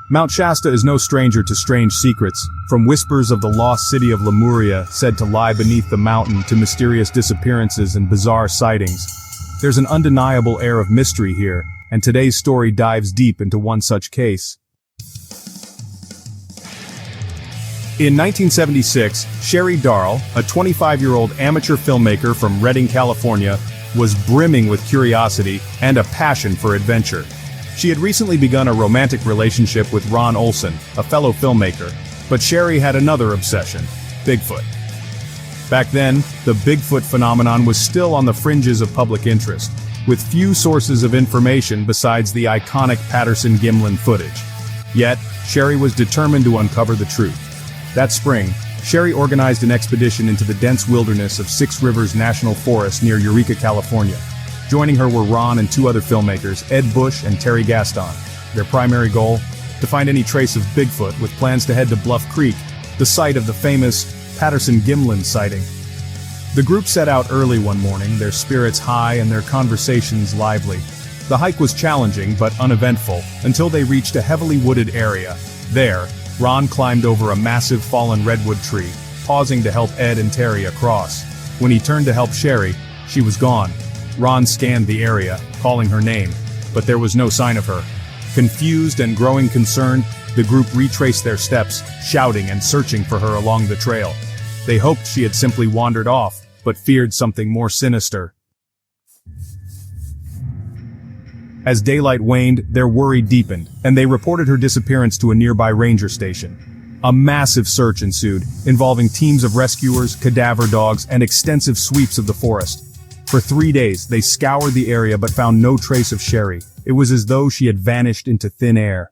Mount Shasta is no stranger to strange secrets, from whispers of the lost city of Lemuria said to lie beneath the mountain to mysterious disappearances and bizarre sightings. There's an undeniable air of mystery here, and today's story dives deep into one such case. In 1976, Sherry Darrell, a 25-year-old amateur filmmaker from Redding, California, was brimming with curiosity and a passion for adventure. She had recently begun a romantic relationship with Ron Olson, a fellow filmmaker, but Sherry had another obsession: Bigfoot. Back then, the Bigfoot phenomenon was still on the fringes of public interest, with few sources of information besides the iconic Patterson-Gimlin footage. Yet, Sherry was determined to uncover the truth. That spring, Sherry organized an expedition into the dense wilderness of Six Rivers National Forest near Eureka, California. Joining her were Ron and two other filmmakers, Ed Bush and Terry Gaston. Their primary goal? To find any trace of Bigfoot, with plans to head to Bluff Creek, the site of the famous Patterson-Gimlin sighting. The group set out early one morning, their spirits high and their conversations lively. The hike was challenging but uneventful, until they reached a heavily wooded area. There, Ron climbed over a massive fallen redwood tree, pausing to help Ed and Terry across. When he turned to help Sherry, she was gone. Ron scanned the area, calling her name, but there was no sign of her. Confused and growing concerned, the group retraced their steps, shouting and searching for her along the trail. They hoped she had simply wandered off, but feared something more sinister. As daylight waned, their worry deepened, and they reported her disappearance to a nearby ranger station. A massive search ensued, involving teams of rescuers, cadaver dogs, and extensive sweeps of the forest. For 3 days, they scoured the area but found no trace of Sherry. It was as though she had vanished into thin air.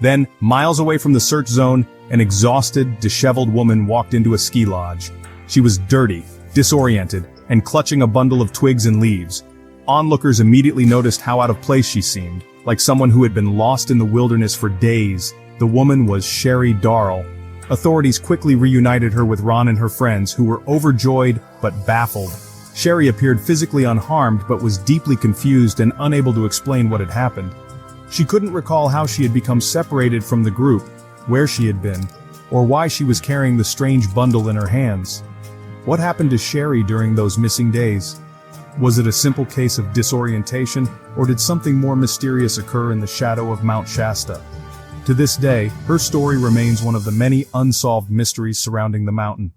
Then, miles away from the search zone, an exhausted, disheveled woman walked into a ski lodge. She was dirty, disoriented, and clutching a bundle of twigs and leaves. Onlookers immediately noticed how out of place she seemed, like someone who had been lost in the wilderness for days. The woman was Sherry Darrell. Authorities quickly reunited her with Ron and her friends, who were overjoyed but baffled. Sherry appeared physically unharmed but was deeply confused and unable to explain what had happened. She couldn't recall how she had become separated from the group, where she had been, or why she was carrying the strange bundle in her hands. What happened to Sherry during those missing days? Was it a simple case of disorientation, or did something more mysterious occur in the shadow of Mount Shasta? To this day, her story remains one of the many unsolved mysteries surrounding the mountain.